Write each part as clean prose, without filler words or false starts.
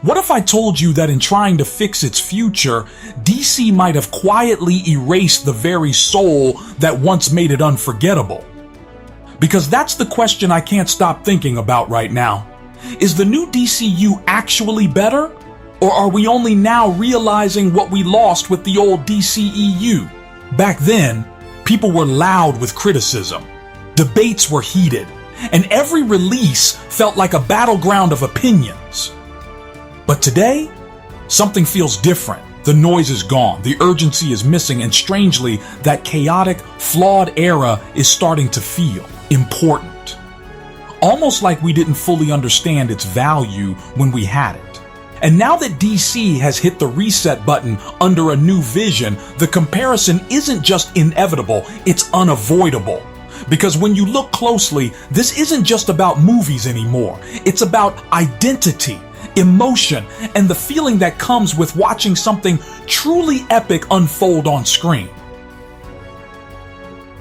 What if I told you that in trying to fix its future, DC might have quietly erased the very soul that once made it unforgettable? Because that's the question I can't stop thinking about right now. Is the new DCU actually better? Or are we only now realizing what we lost with the old DCEU? Back then, people were loud with criticism. Debates were heated, and every release felt like a battleground of opinions. But today, something feels different. The noise is gone, the urgency is missing, and strangely, that chaotic, flawed era is starting to feel important. Almost like we didn't fully understand its value when we had it. And now that DC has hit the reset button under a new vision, the comparison isn't just inevitable, it's unavoidable. Because when you look closely, this isn't just about movies anymore. It's about identity, emotion, and the feeling that comes with watching something truly epic unfold on screen.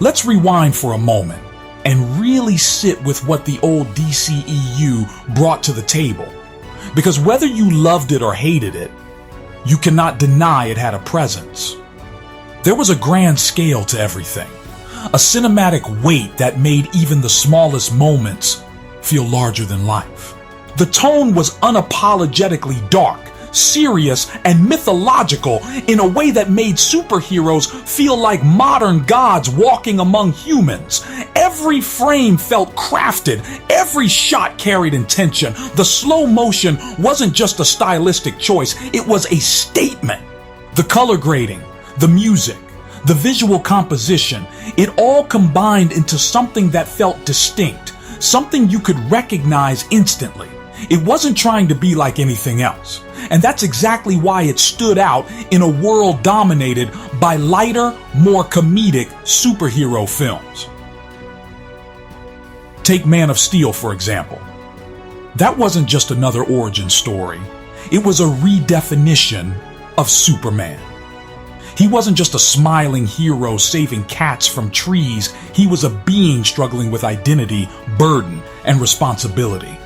Let's rewind for a moment and really sit with what the old DCEU brought to the table. Because whether you loved it or hated it, you cannot deny it had a presence. There was a grand scale to everything, a cinematic weight that made even the smallest moments feel larger than life. The tone was unapologetically dark, serious, and mythological in a way that made superheroes feel like modern gods walking among humans. Every frame felt crafted, every shot carried intention. The slow motion wasn't just a stylistic choice, it was a statement. The color grading, the music, the visual composition, it all combined into something that felt distinct, something you could recognize instantly. It wasn't trying to be like anything else. And that's exactly why it stood out in a world dominated by lighter, more comedic superhero films. Take Man of Steel, for example. That wasn't just another origin story. It was a redefinition of Superman. He wasn't just a smiling hero saving cats from trees. He was a being struggling with identity, burden, and responsibility.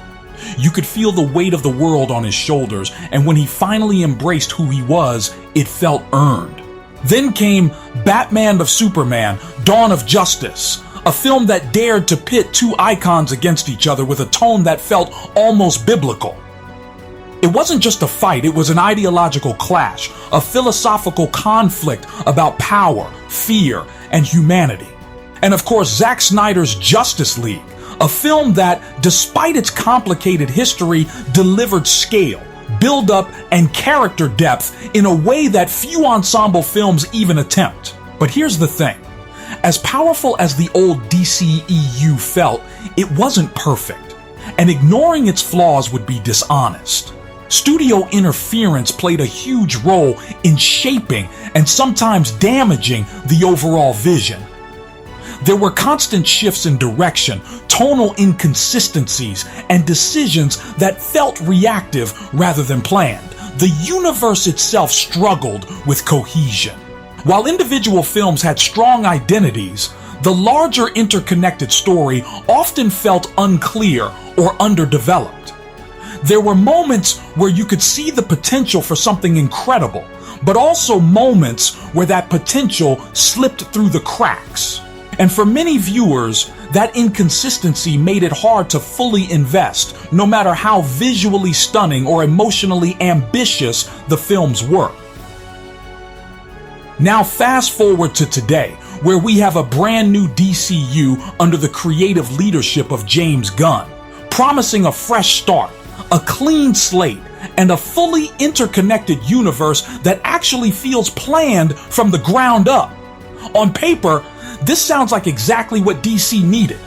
You could feel the weight of the world on his shoulders, and when he finally embraced who he was, it felt earned. Then came Batman v Superman: Dawn of Justice, a film that dared to pit two icons against each other with a tone that felt almost biblical. It wasn't just a fight, it was an ideological clash, a philosophical conflict about power, fear, and humanity. And of course, Zack Snyder's Justice League, a film that, despite its complicated history, delivered scale, build-up, and character depth in a way that few ensemble films even attempt. But here's the thing. As powerful as the old DCEU felt, it wasn't perfect, and ignoring its flaws would be dishonest. Studio interference played a huge role in shaping and sometimes damaging the overall vision. There were constant shifts in direction, tonal inconsistencies, and decisions that felt reactive rather than planned. The universe itself struggled with cohesion. While individual films had strong identities, the larger interconnected story often felt unclear or underdeveloped. There were moments where you could see the potential for something incredible, but also moments where that potential slipped through the cracks. And for many viewers, that inconsistency made it hard to fully invest, no matter how visually stunning or emotionally ambitious the films were. Now fast forward to today, where we have a brand new DCU under the creative leadership of James Gunn, promising a fresh start, a clean slate, and a fully interconnected universe that actually feels planned from the ground up. On paper, this sounds like exactly what DC needed.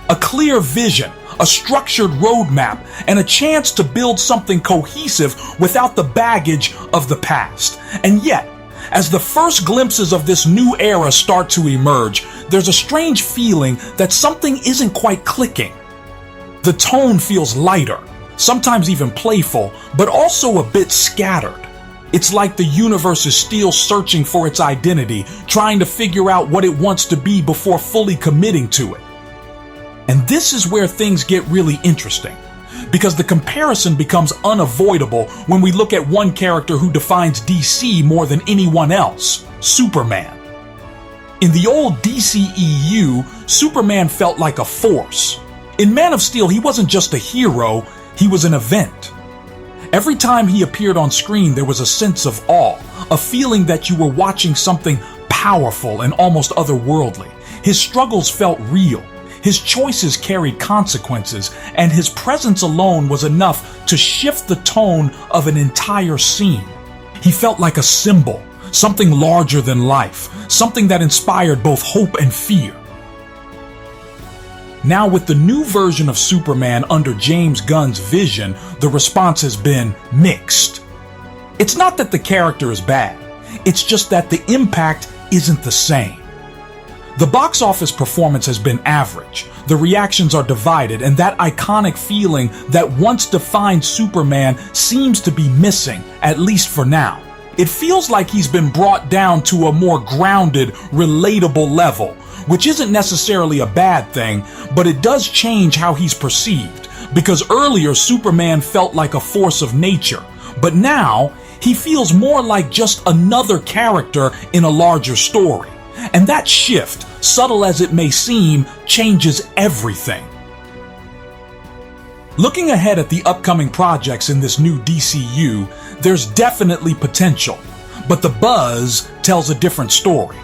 A clear vision, a structured roadmap, and a chance to build something cohesive without the baggage of the past. And yet, as the first glimpses of this new era start to emerge, there's a strange feeling that something isn't quite clicking. The tone feels lighter, sometimes even playful, but also a bit scattered. It's like the universe is still searching for its identity, trying to figure out what it wants to be before fully committing to it. And this is where things get really interesting, because the comparison becomes unavoidable when we look at one character who defines DC more than anyone else, Superman. In the old DCEU, Superman felt like a force. In Man of Steel, he wasn't just a hero, he was an event. Every time he appeared on screen, there was a sense of awe, a feeling that you were watching something powerful and almost otherworldly. His struggles felt real. His choices carried consequences, and his presence alone was enough to shift the tone of an entire scene. He felt like a symbol, something larger than life, something that inspired both hope and fear. Now, with the new version of Superman under James Gunn's vision, the response has been mixed. It's not that the character is bad, it's just that the impact isn't the same. The box office performance has been average, the reactions are divided, and that iconic feeling that once defined Superman seems to be missing, at least for now. It feels like he's been brought down to a more grounded, relatable level, which isn't necessarily a bad thing, but it does change how he's perceived, because earlier Superman felt like a force of nature, but now he feels more like just another character in a larger story. And that shift, subtle as it may seem, changes everything. Looking ahead at the upcoming projects in this new DCU, there's definitely potential, but the buzz tells a different story.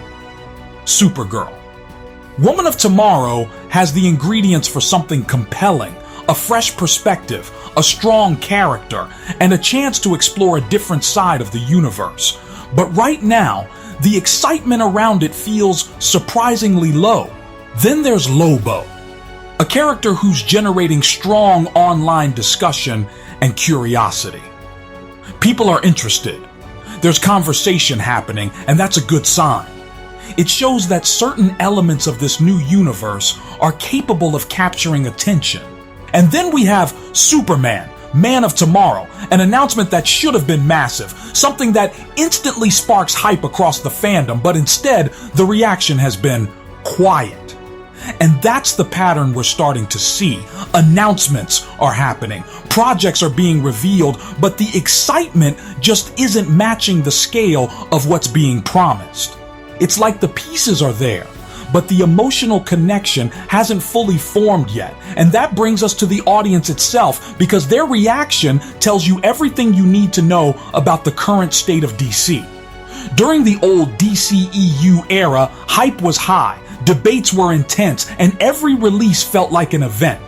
Supergirl. Woman of Tomorrow has the ingredients for something compelling, a fresh perspective, a strong character, and a chance to explore a different side of the universe. But right now, the excitement around it feels surprisingly low. Then there's Lobo, a character who's generating strong online discussion and curiosity. People are interested. There's conversation happening, and that's a good sign. It shows that certain elements of this new universe are capable of capturing attention. And then we have Superman, Man of Tomorrow, an announcement that should have been massive, something that instantly sparks hype across the fandom, but instead, the reaction has been quiet. And that's the pattern we're starting to see. Announcements are happening, projects are being revealed, but the excitement just isn't matching the scale of what's being promised. It's like the pieces are there, but the emotional connection hasn't fully formed yet. And that brings us to the audience itself, because their reaction tells you everything you need to know about the current state of DC. During the old DCEU era, hype was high, debates were intense, and every release felt like an event.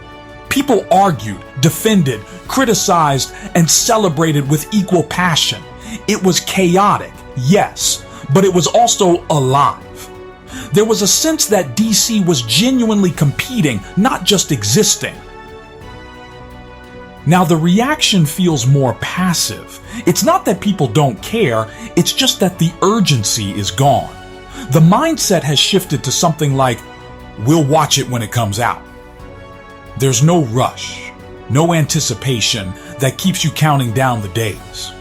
People argued, defended, criticized, and celebrated with equal passion. It was chaotic, yes, but it was also alive. There was a sense that DC was genuinely competing, not just existing. Now the reaction feels more passive. It's not that people don't care, it's just that the urgency is gone. The mindset has shifted to something like, we'll watch it when it comes out. There's no rush, no anticipation that keeps you counting down the days.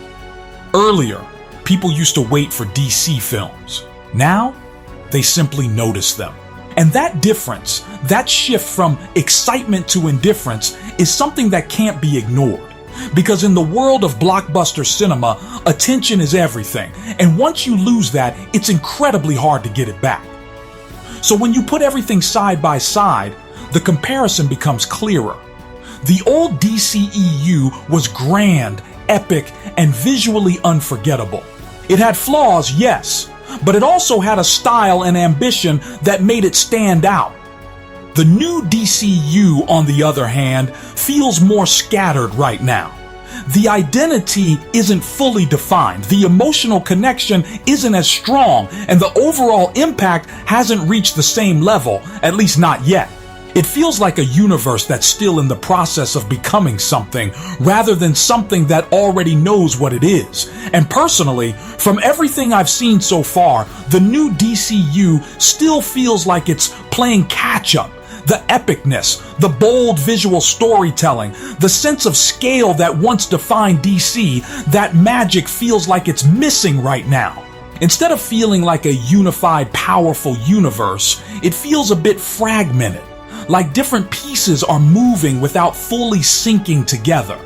Earlier, people used to wait for DC films. Now, they simply notice them. And that difference, that shift from excitement to indifference, is something that can't be ignored. Because in the world of blockbuster cinema, attention is everything. And once you lose that, it's incredibly hard to get it back. So when you put everything side by side, the comparison becomes clearer. The old DCEU was grand, epic, and visually unforgettable. It had flaws, yes, but it also had a style and ambition that made it stand out. The new DCU, on the other hand, feels more scattered right now. The identity isn't fully defined, the emotional connection isn't as strong, and the overall impact hasn't reached the same level, at least not yet. It feels like a universe that's still in the process of becoming something, rather than something that already knows what it is. And personally, from everything I've seen so far, the new DCU still feels like it's playing catch-up. The epicness, the bold visual storytelling, the sense of scale that once defined DC, that magic feels like it's missing right now. Instead of feeling like a unified, powerful universe, it feels a bit fragmented. like different pieces are moving without fully syncing together.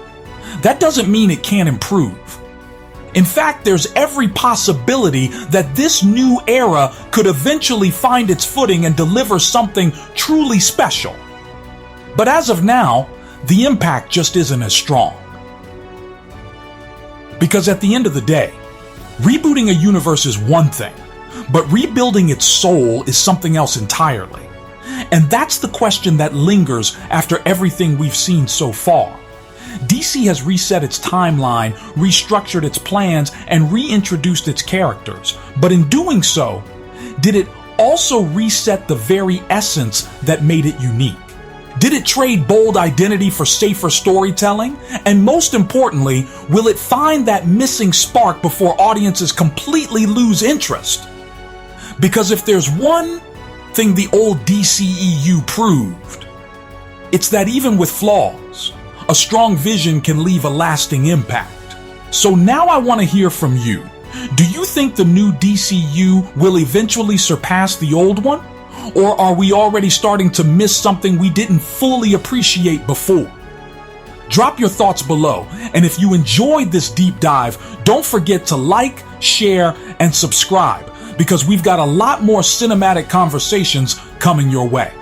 That doesn't mean it can't improve. In fact, there's every possibility that this new era could eventually find its footing and deliver something truly special. But as of now, the impact just isn't as strong. Because at the end of the day, rebooting a universe is one thing, but rebuilding its soul is something else entirely. And that's the question that lingers after everything we've seen so far. DC has reset its timeline, restructured its plans, and reintroduced its characters. But in doing so, did it also reset the very essence that made it unique? Did it trade bold identity for safer storytelling? And most importantly, will it find that missing spark before audiences completely lose interest? Because if there's one thing the old DCEU proved, it's that even with flaws, a strong vision can leave a lasting impact. So now I want to hear from you. Do you think the new DCU will eventually surpass the old one? Or are we already starting to miss something we didn't fully appreciate before? Drop your thoughts below, and if you enjoyed this deep dive, don't forget to like, share, and subscribe, because we've got a lot more cinematic conversations coming your way.